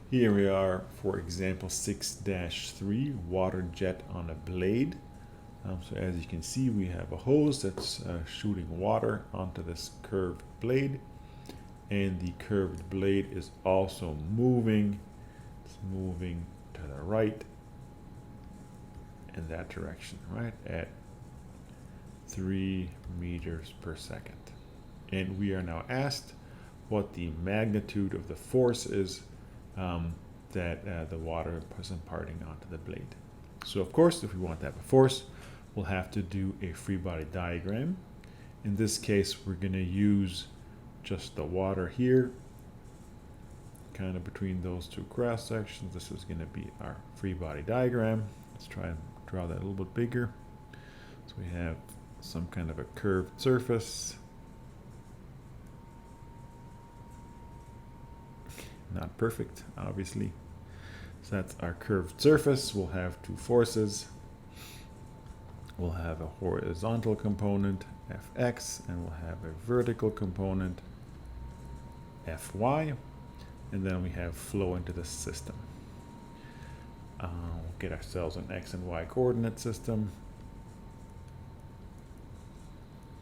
Here we are for example 6-3, water jet on a blade. So as you can see, we have a hose that's shooting water onto this curved blade, and the curved blade is also moving. It's moving to the right in that direction, right, at 3 meters per second. And we are now asked what the magnitude of the force is that the water is imparting onto the blade. So of course, if we want to have a force, we'll have to do a free body diagram. In this case, we're going to use just the water here, kind of between those two cross sections. This is going to be our free body diagram. Let's try and draw that a little bit bigger. So we have some kind of a curved surface. Not perfect, obviously. So that's our curved surface. We'll have two forces. We'll have a horizontal component, Fx, and we'll have a vertical component, Fy. And then we have flow into the system. We'll get ourselves an x and y coordinate system.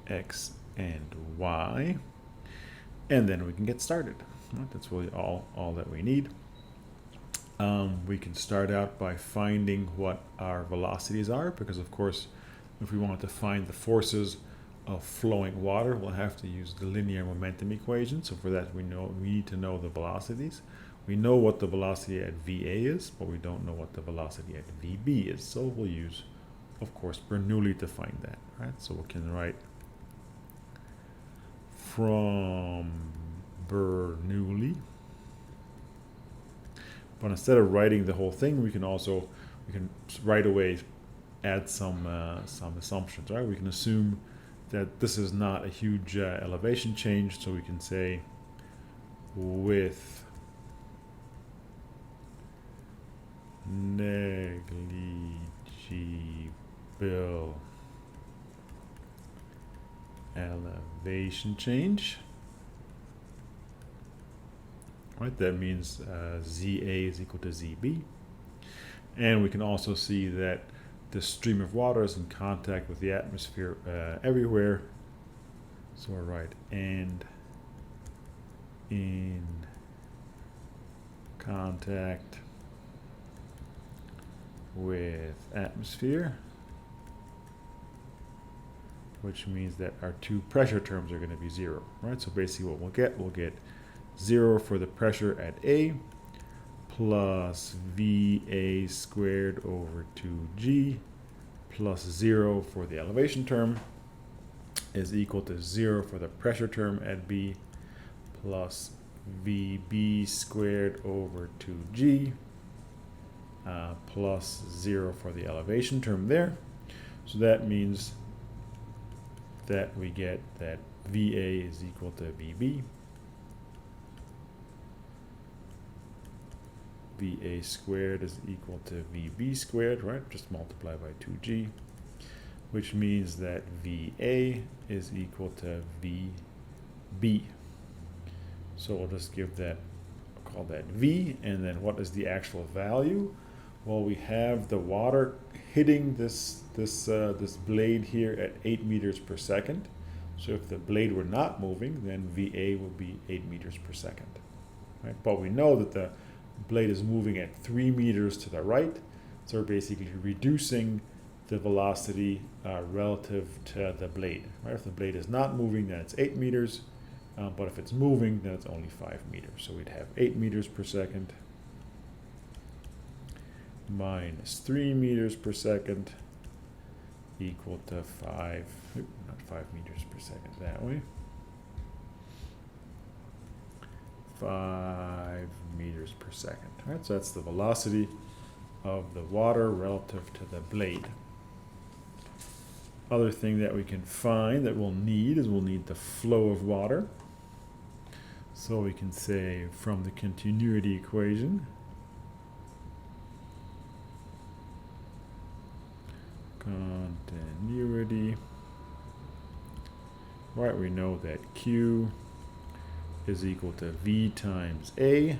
X and y. And then we can get started. Right? That's really all that we need. We can start out by finding what our velocities are, because of course, if we want to find the forces of flowing water, we'll have to use the linear momentum equation. So for that, we need to know the velocities. We know what the velocity at VA is, but we don't know what the velocity at VB is. So we'll use, of course, Bernoulli to find that, right? So we can write from Bernoulli. But instead of writing the whole thing, we can right away add some assumptions, right? We can assume that this is not a huge elevation change, so we can say with negligible elevation change, right? That means ZA is equal to ZB. And we can also see that the stream of water is in contact with the atmosphere everywhere. So we'll write and in contact with atmosphere, which means that our two pressure terms are going to be 0, right? So basically what we'll get 0 for the pressure at A plus VA squared over 2G plus 0 for the elevation term is equal to 0 for the pressure term at B plus VB squared over 2G plus 0 for the elevation term there. So that means that we get that VA is equal to VB. VA squared is equal to VB squared, right? Just multiply by 2G, which means that VA is equal to VB. So we'll just give that, call that V, and then what is the actual value? Well, we have the water hitting this blade here at 8 meters per second. So if the blade were not moving, then VA would be 8 meters per second, right? But we know that the blade is moving at 3 meters to the right, so we're basically reducing the velocity relative to the blade, right? If the blade is not moving, then it's 8 meters, but if it's moving, then it's only 5 meters. So we'd have 8 meters per second minus 3 meters per second equal to 5 meters per second that way. 5 meters per second, right? So that's the velocity of the water relative to the blade. Other thing that we can find that we'll need the flow of water. So we can say from the continuity equation, right, we know that Q is equal to V times A.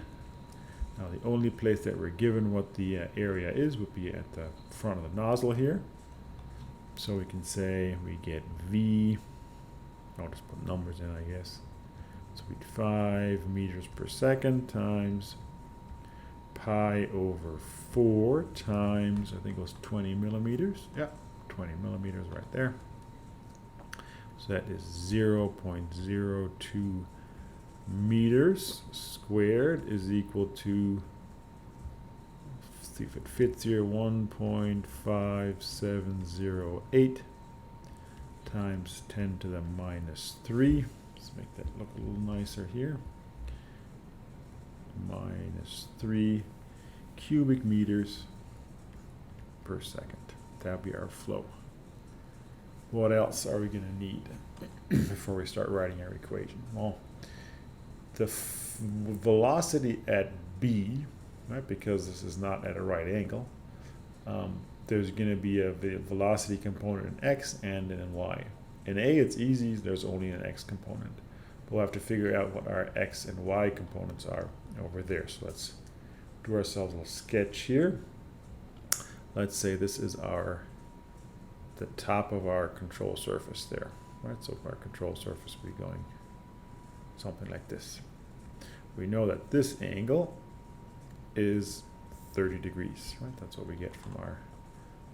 Now the only place that we're given what the area is would be at the front of the nozzle here. So we can say we get V, I'll just put numbers in, I guess. So we 5 meters per second times pi over 4 times, I think it was 20 millimeters. Yeah, 20 millimeters right there. So that is 0.02 meters squared is equal to, let's see if it fits here, 1.5708 times 10 to the minus 3. Let's make that look a little nicer here. Minus 3 cubic meters per second. That'll be our flow. What else are we going to need before we start writing our equation? Well, the velocity at B, right, because this is not at a right angle, there's going to be a velocity component in X and in Y. In A, it's easy, there's only an X component. We'll have to figure out what our X and Y components are over there. So let's do ourselves a little sketch here. Let's say this is the top of our control surface there, right? So our control surface will be going something like this. We know that this angle is 30 degrees, right? That's what we get from our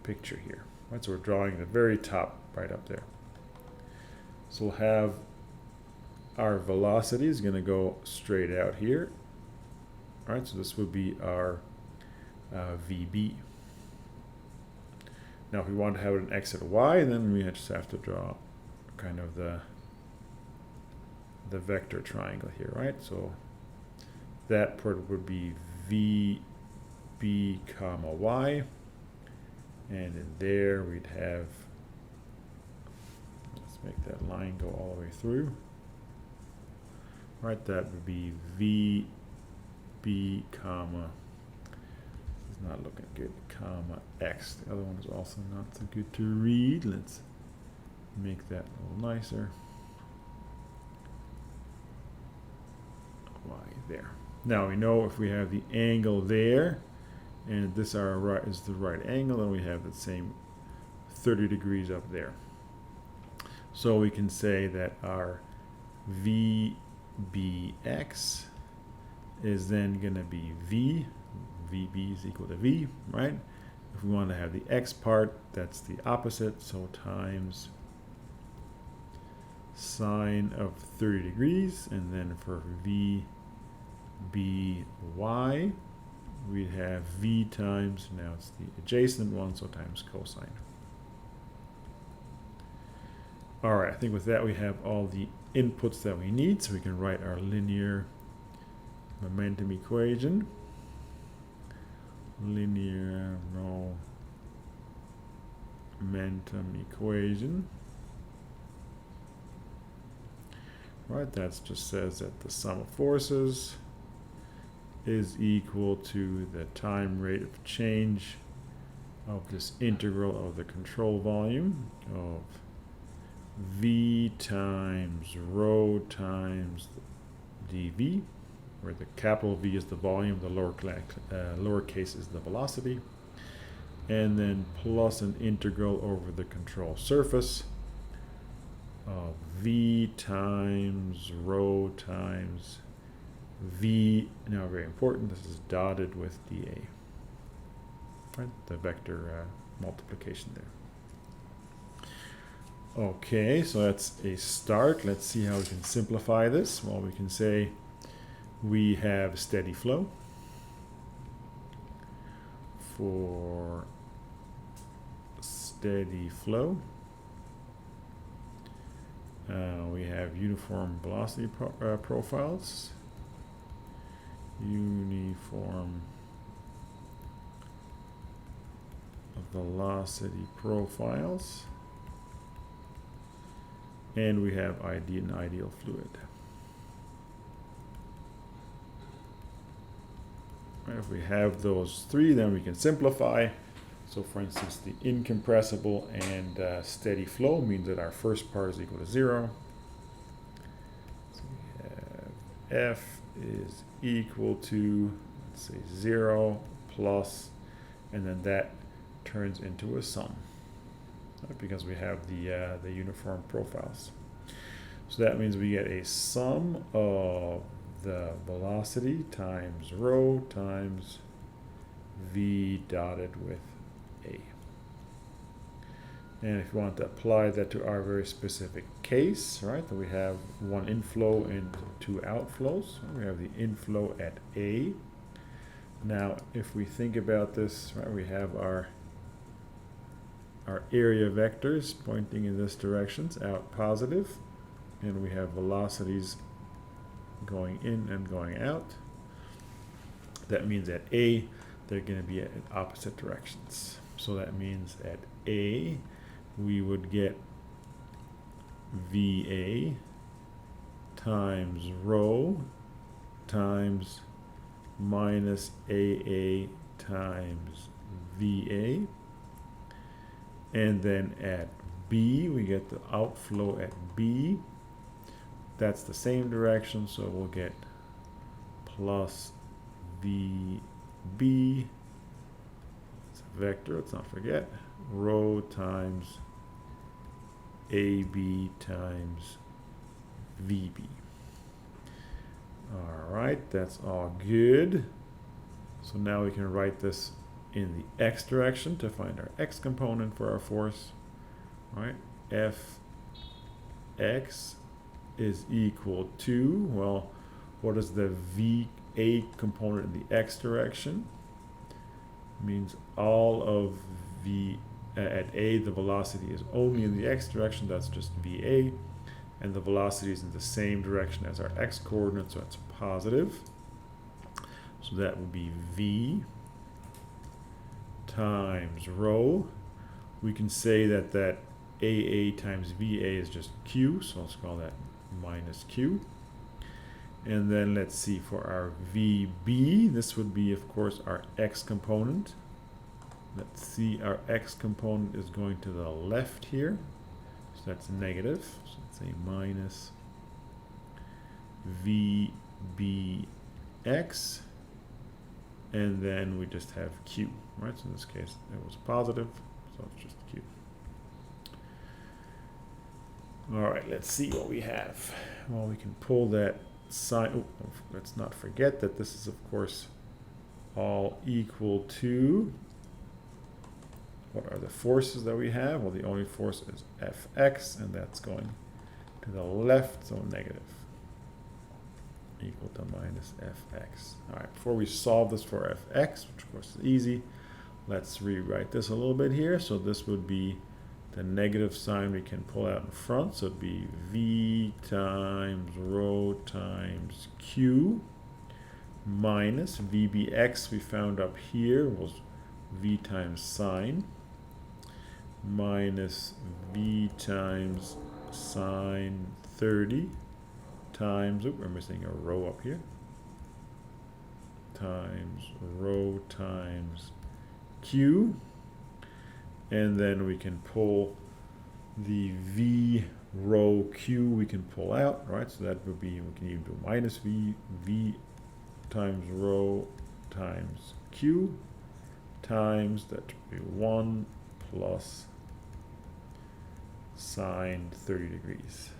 picture here, right? So we're drawing the very top right up there. So we'll have our velocity is going to go straight out here. All right, so this would be our VB. Now, if we want to have an X and Y, then we just have to draw kind of the vector triangle here, right? So that part would be VB comma Y, and in there we'd have, let's make that line go all the way through. Right, that would be VB comma, it's not looking good, comma X. The other one is also not so good to read. Let's make that a little nicer. Y there. Now we know if we have the angle there, and this our right is the right angle, then we have the same 30 degrees up there. So we can say that our VBX is then going to be VB is equal to V, right? If we want to have the X part, that's the opposite, so times sine of 30 degrees, and then for VBY, we'd have V times, now it's the adjacent one, so times cosine. All right, I think with that we have all the inputs that we need, so we can write our linear momentum equation. Linear momentum equation. Right, that just says that the sum of forces is equal to the time rate of change of this integral of the control volume of V times rho times dV, where the capital V is the volume, the lowercase is the velocity, and then plus an integral over the control surface of V times rho times V, now very important, this is dotted with dA, right? The vector multiplication there. Okay, so that's a start. Let's see how we can simplify this. Well, we can say we have steady flow for steady flow. We have uniform velocity profiles. Uniform velocity profiles. And we have an ideal fluid. If we have those three, then we can simplify. So for instance, the incompressible and steady flow means that our first part is equal to 0. So we have F is equal to, let's let's say 0 plus, and then that turns into a sum, right? Because we have the uniform profiles. So that means we get a sum of the velocity times rho times v dotted with a. And if you want to apply that to our very specific case, right, that we have one inflow and two outflows. We have the inflow at A. Now, if we think about this, right, we have our area vectors pointing in this direction, out positive, and we have velocities going in and going out. That means at A, they're going to be in opposite directions. So that means at A, we would get VA times rho times minus AA times VA. And then at B, we get the outflow at B. That's the same direction, so we'll get plus VB. It's a vector, let's not forget. Rho times AB times VB. All right, that's all good. So now we can write this in the x direction to find our x component for our force. All right, Fx is equal to, well, what is the VA component in the x direction? It means all of V at A, the velocity is only in the x direction, that's just VA, and the velocity is in the same direction as our x coordinate, so it's positive. So that would be V times rho. We can say that AA times VA is just Q, so let's call that minus Q. And then let's see, for our VB, this would be, of course, our x component. Let's see, our x component is going to the left here, so that's negative. So let's say minus VBX, and then we just have Q, right? So in this case, it was positive, so it's just Q. All right, let's see what we have. Well, we can pull that sign. Oh, let's not forget that this is, of course, all equal to, what are the forces that we have? Well, the only force is Fx, and that's going to the left, so negative, equal to minus Fx. All right, before we solve this for Fx, which of course is easy, let's rewrite this a little bit here. So this would be the negative sign we can pull out in front, so it'd be V times rho times Q minus VBX we found up here was V times sine minus V times sine 30 times, we're missing a rho up here, times rho times Q. And then we can pull the V rho Q we can pull out, right? So that would be, we can even do minus V times rho times Q times, that would be 1 plus sine 30 degrees.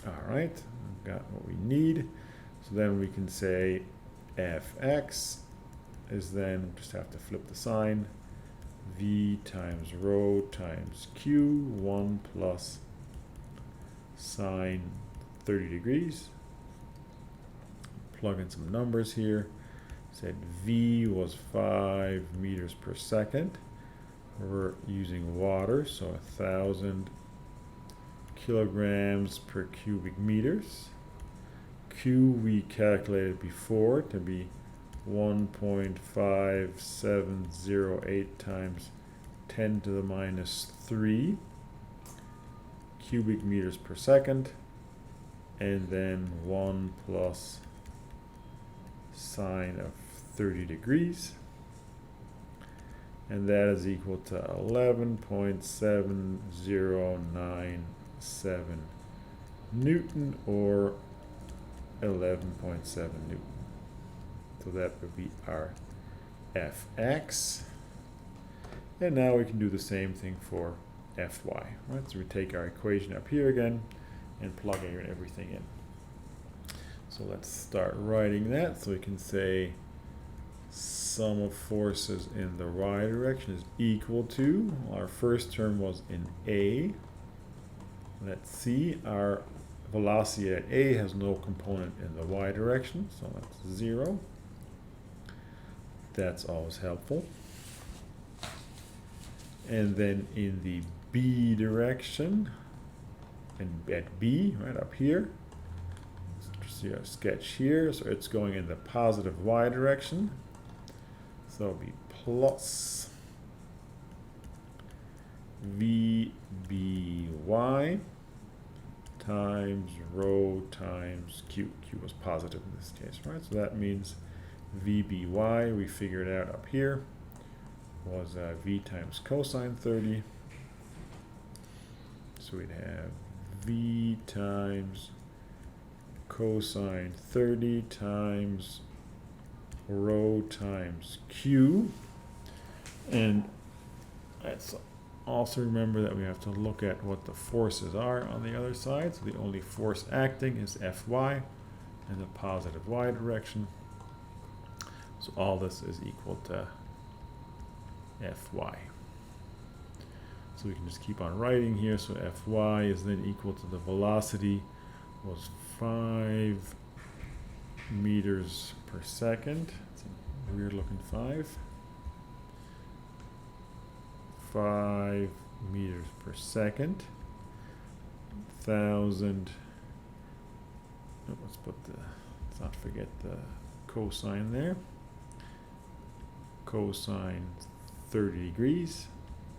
All right, we've got what we need. So then we can say Fx is then, just have to flip the sign, V times rho times Q, 1 plus sine 30 degrees. Plug in some numbers here. Said V was 5 meters per second. We're using water, so 1,000 kilograms per cubic meters. Q we calculated before to be 1.5708 times 10 to the minus 3 cubic meters per second, and then 1 plus sine of 30 degrees, and that is equal to 11.7097 Newton, or 11.7 Newton. So So that would be our Fx. And now we can do the same thing for Fy, right? So we take our equation up here again and plug everything in. So let's start writing that. So we can say sum of forces in the y direction is equal to, our first term was in A. Let's see, our velocity at A has no component in the y direction, so that's 0. That's always helpful. And then in the B direction, and at B, right up here, see our sketch here, so it's going in the positive y direction. So it'll be plus VBY times rho times Q. Q was positive in this case, right? So that means VBY, we figured out up here, was V times cosine 30. So we'd have V times cosine 30 times rho times Q. And let's also remember that we have to look at what the forces are on the other side. So the only force acting is Fy in the positive y direction. So all this is equal to Fy. So we can just keep on writing here. So Fy is then equal to the velocity was 5 meters per second. It's a weird looking 5. 5 meters per second. 1,000. Oh, let's not forget the cosine there. Cosine 30 degrees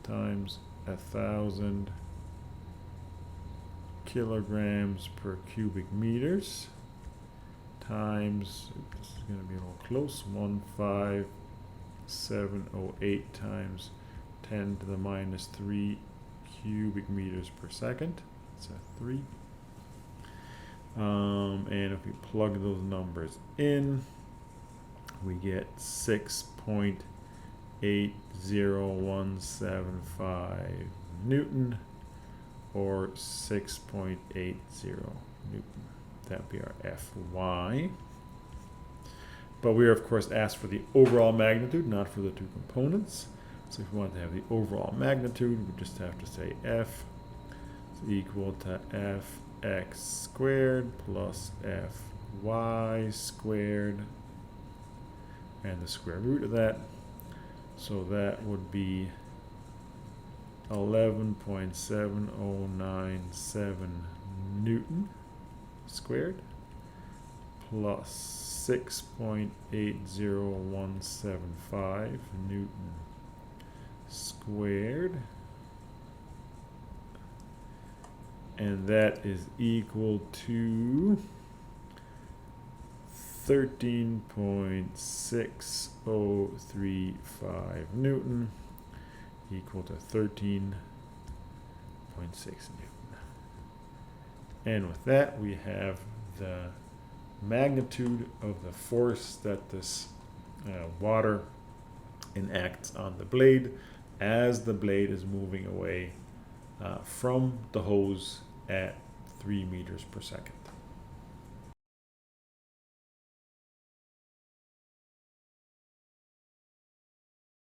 times 1,000 kilograms per cubic meters times, this is going to be a little close, 15708 times 10 to the minus 3 cubic meters per second. It's a 3. And if we plug those numbers in, we get 6.80175 Newton, or 6.80 Newton. That would be our Fy. But we are, of course, asked for the overall magnitude, not for the two components. So if we want to have the overall magnitude, we just have to say F is equal to Fx squared plus Fy squared, and the square root of that. So that would be 11.7097 Newton squared plus 6.80175 Newton squared, and that is equal to 13.6035 Newton, equal to 13.6 Newton. And with that, we have the magnitude of the force that this water enacts on the blade as the blade is moving away from the hose at 3 meters per second.